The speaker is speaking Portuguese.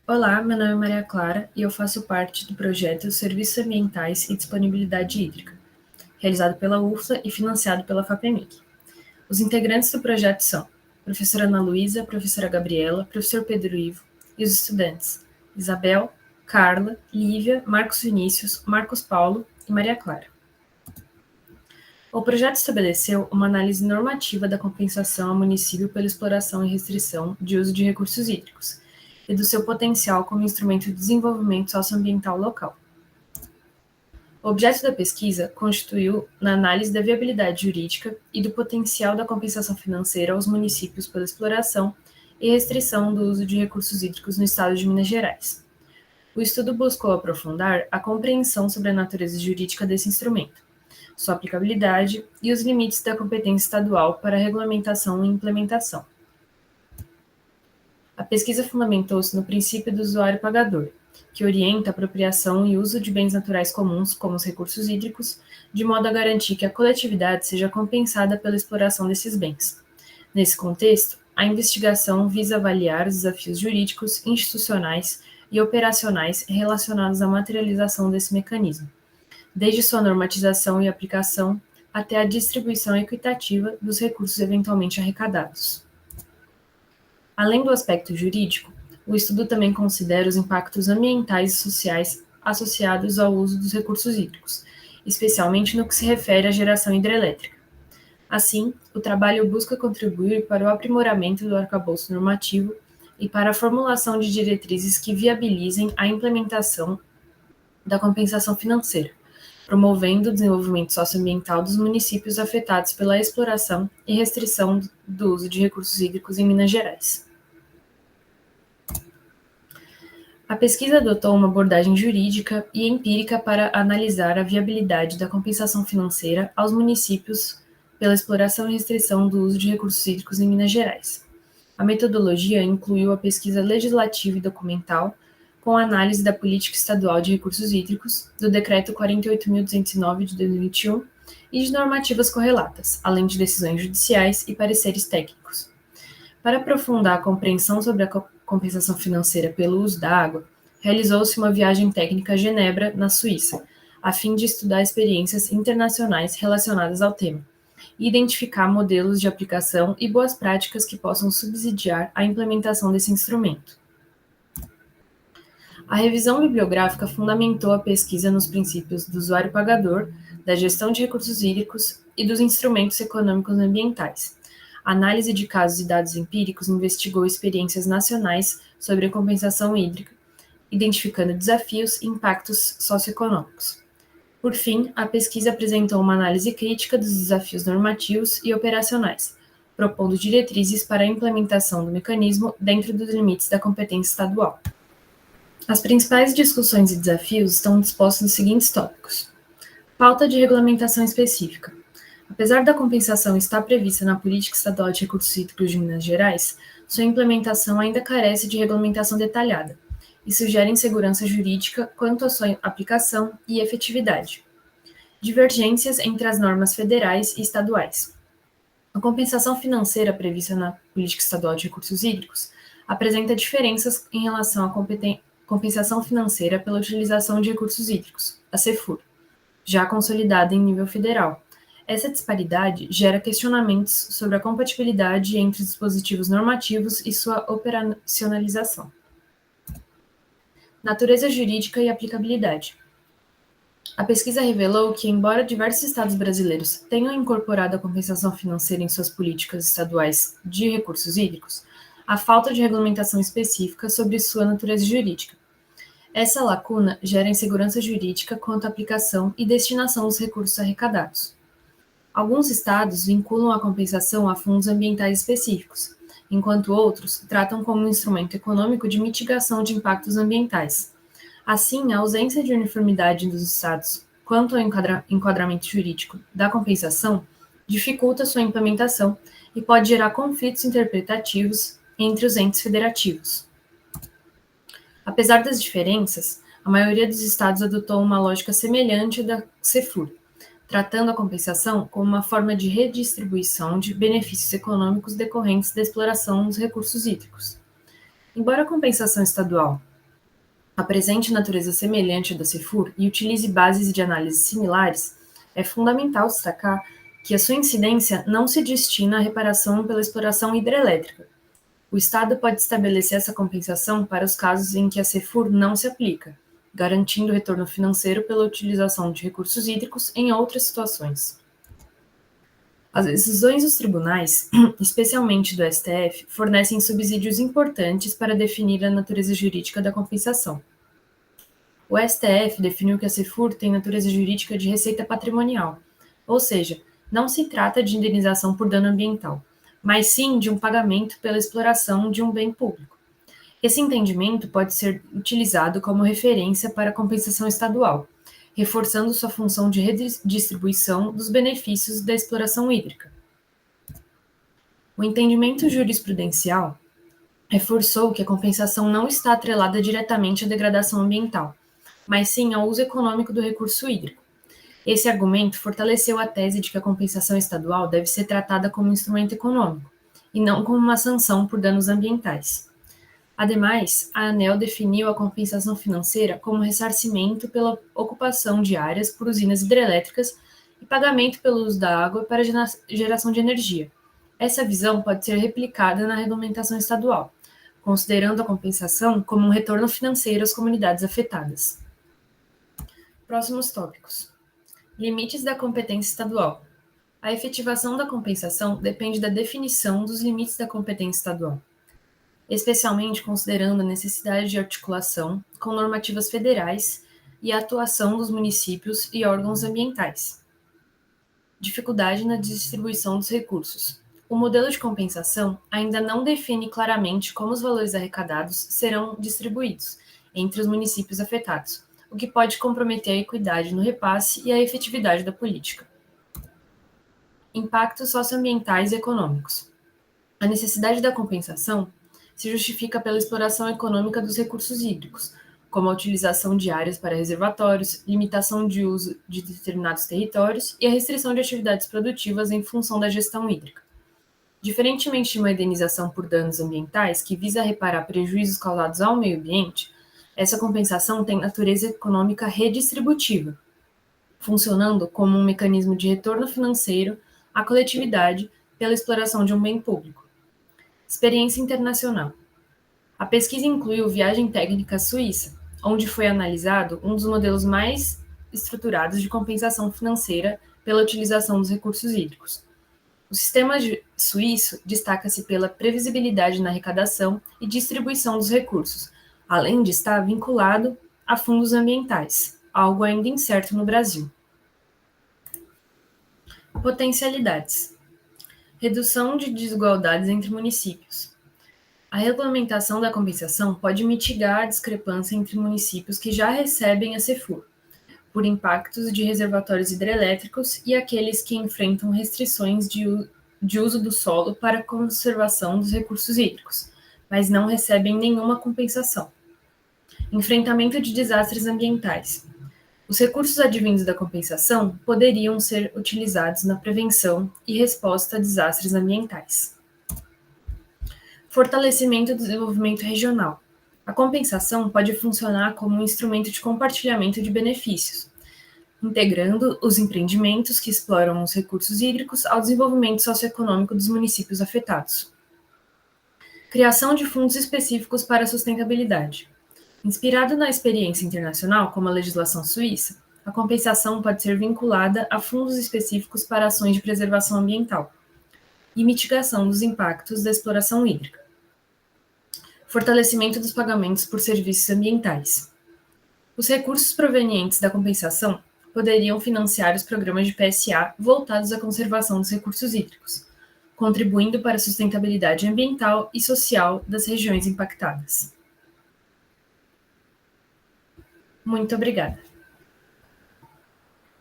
Olá, meu nome é Maria Clara e eu faço parte do projeto Serviços Ambientais e Disponibilidade Hídrica, realizado pela UFLA e financiado pela FAPEMIG. Os integrantes do projeto são professora Ana Luísa, professora Gabriela, professor Pedro Ivo e os estudantes Isabel, Carla, Lívia, Marcos Vinícius, Marcos Paulo e Maria Clara. O projeto estabeleceu uma análise normativa da compensação ao município pela exploração e restrição de uso de recursos hídricos e do seu potencial como instrumento de desenvolvimento socioambiental local. O objeto da pesquisa constituiu na análise da viabilidade jurídica e do potencial da compensação financeira aos municípios pela exploração e restrição do uso de recursos hídricos no estado de Minas Gerais. O estudo buscou aprofundar a compreensão sobre a natureza jurídica desse instrumento, sua aplicabilidade e os limites da competência estadual para regulamentação e implementação. A pesquisa fundamentou-se no princípio do usuário pagador, que orienta a apropriação e uso de bens naturais comuns, como os recursos hídricos, de modo a garantir que a coletividade seja compensada pela exploração desses bens. Nesse contexto, a investigação visa avaliar os desafios jurídicos, institucionais e operacionais relacionados à materialização desse mecanismo, desde sua normatização e aplicação até a distribuição equitativa dos recursos eventualmente arrecadados. Além do aspecto jurídico, o estudo também considera os impactos ambientais e sociais associados ao uso dos recursos hídricos, especialmente no que se refere à geração hidrelétrica. Assim, o trabalho busca contribuir para o aprimoramento do arcabouço normativo e para a formulação de diretrizes que viabilizem a implementação da compensação financeira, promovendo o desenvolvimento socioambiental dos municípios afetados pela exploração e restrição do uso de recursos hídricos em Minas Gerais. A pesquisa adotou uma abordagem jurídica e empírica para analisar a viabilidade da compensação financeira aos municípios pela exploração e restrição do uso de recursos hídricos em Minas Gerais. A metodologia incluiu a pesquisa legislativa e documental, com a análise da política estadual de recursos hídricos, do Decreto 48.209 de 2021 e de normativas correlatas, além de decisões judiciais e pareceres técnicos. Para aprofundar a compreensão sobre a compensação financeira pelo uso da água, realizou-se uma viagem técnica a Genebra, na Suíça, a fim de estudar experiências internacionais relacionadas ao tema e identificar modelos de aplicação e boas práticas que possam subsidiar a implementação desse instrumento. A revisão bibliográfica fundamentou a pesquisa nos princípios do usuário pagador, da gestão de recursos hídricos e dos instrumentos econômicos ambientais. A análise de casos e dados empíricos investigou experiências nacionais sobre a compensação hídrica, identificando desafios e impactos socioeconômicos. Por fim, a pesquisa apresentou uma análise crítica dos desafios normativos e operacionais, propondo diretrizes para a implementação do mecanismo dentro dos limites da competência estadual. As principais discussões e desafios estão dispostos nos seguintes tópicos. Pauta de regulamentação específica. Apesar da compensação estar prevista na Política Estadual de Recursos Hídricos de Minas Gerais, sua implementação ainda carece de regulamentação detalhada. Isso gera insegurança jurídica quanto à sua aplicação e efetividade. Divergências entre as normas federais e estaduais. A compensação financeira prevista na Política Estadual de Recursos Hídricos apresenta diferenças em relação à compensação financeira pela utilização de recursos hídricos, a CEFUR, já consolidada em nível federal. Essa disparidade gera questionamentos sobre a compatibilidade entre os dispositivos normativos e sua operacionalização. Natureza jurídica e aplicabilidade. A pesquisa revelou que, embora diversos estados brasileiros tenham incorporado a compensação financeira em suas políticas estaduais de recursos hídricos, há falta de regulamentação específica sobre sua natureza jurídica. Essa lacuna gera insegurança jurídica quanto à aplicação e destinação dos recursos arrecadados. Alguns estados vinculam a compensação a fundos ambientais específicos, enquanto outros tratam como um instrumento econômico de mitigação de impactos ambientais. Assim, a ausência de uniformidade dos estados quanto ao enquadramento jurídico da compensação dificulta sua implementação e pode gerar conflitos interpretativos entre os entes federativos. Apesar das diferenças, a maioria dos estados adotou uma lógica semelhante da CEFUR, tratando a compensação como uma forma de redistribuição de benefícios econômicos decorrentes da exploração dos recursos hídricos. Embora a compensação estadual apresente natureza semelhante à da CEFUR e utilize bases de análise similares, é fundamental destacar que a sua incidência não se destina à reparação pela exploração hidrelétrica. O Estado pode estabelecer essa compensação para os casos em que a CEFUR não se aplica, garantindo retorno financeiro pela utilização de recursos hídricos em outras situações. As decisões dos tribunais, especialmente do STF, fornecem subsídios importantes para definir a natureza jurídica da compensação. O STF definiu que a CEFUR tem natureza jurídica de receita patrimonial, ou seja, não se trata de indenização por dano ambiental, mas sim de um pagamento pela exploração de um bem público. Esse entendimento pode ser utilizado como referência para a compensação estadual, reforçando sua função de redistribuição dos benefícios da exploração hídrica. O entendimento jurisprudencial reforçou que a compensação não está atrelada diretamente à degradação ambiental, mas sim ao uso econômico do recurso hídrico. Esse argumento fortaleceu a tese de que a compensação estadual deve ser tratada como um instrumento econômico, e não como uma sanção por danos ambientais. Ademais, a ANEEL definiu a compensação financeira como ressarcimento pela ocupação de áreas por usinas hidrelétricas e pagamento pelo uso da água para geração de energia. Essa visão pode ser replicada na regulamentação estadual, considerando a compensação como um retorno financeiro às comunidades afetadas. Próximos tópicos. Limites da competência estadual. A efetivação da compensação depende da definição dos limites da competência estadual, especialmente considerando a necessidade de articulação com normativas federais e a atuação dos municípios e órgãos ambientais. Dificuldade na distribuição dos recursos. O modelo de compensação ainda não define claramente como os valores arrecadados serão distribuídos entre os municípios afetados, o que pode comprometer a equidade no repasse e a efetividade da política. Impactos socioambientais e econômicos. A necessidade da compensação se justifica pela exploração econômica dos recursos hídricos, como a utilização de áreas para reservatórios, limitação de uso de determinados territórios e a restrição de atividades produtivas em função da gestão hídrica. Diferentemente de uma indenização por danos ambientais, que visa reparar prejuízos causados ao meio ambiente, essa compensação tem natureza econômica redistributiva, funcionando como um mecanismo de retorno financeiro à coletividade pela exploração de um bem público. Experiência internacional. A pesquisa incluiu viagem técnica suíça, onde foi analisado um dos modelos mais estruturados de compensação financeira pela utilização dos recursos hídricos. O sistema suíço destaca-se pela previsibilidade na arrecadação e distribuição dos recursos, além de estar vinculado a fundos ambientais, algo ainda incerto no Brasil. Potencialidades. Redução de desigualdades entre municípios. A regulamentação da compensação pode mitigar a discrepância entre municípios que já recebem a CEFUR, por impactos de reservatórios hidrelétricos e aqueles que enfrentam restrições de uso do solo para a conservação dos recursos hídricos, mas não recebem nenhuma compensação. Enfrentamento de desastres ambientais. Os recursos advindos da compensação poderiam ser utilizados na prevenção e resposta a desastres ambientais. Fortalecimento do desenvolvimento regional. A compensação pode funcionar como um instrumento de compartilhamento de benefícios, integrando os empreendimentos que exploram os recursos hídricos ao desenvolvimento socioeconômico dos municípios afetados. Criação de fundos específicos para a sustentabilidade. Inspirado na experiência internacional, como a legislação suíça, a compensação pode ser vinculada a fundos específicos para ações de preservação ambiental e mitigação dos impactos da exploração hídrica. Fortalecimento dos pagamentos por serviços ambientais. Os recursos provenientes da compensação poderiam financiar os programas de PSA voltados à conservação dos recursos hídricos, contribuindo para a sustentabilidade ambiental e social das regiões impactadas. Muito obrigada.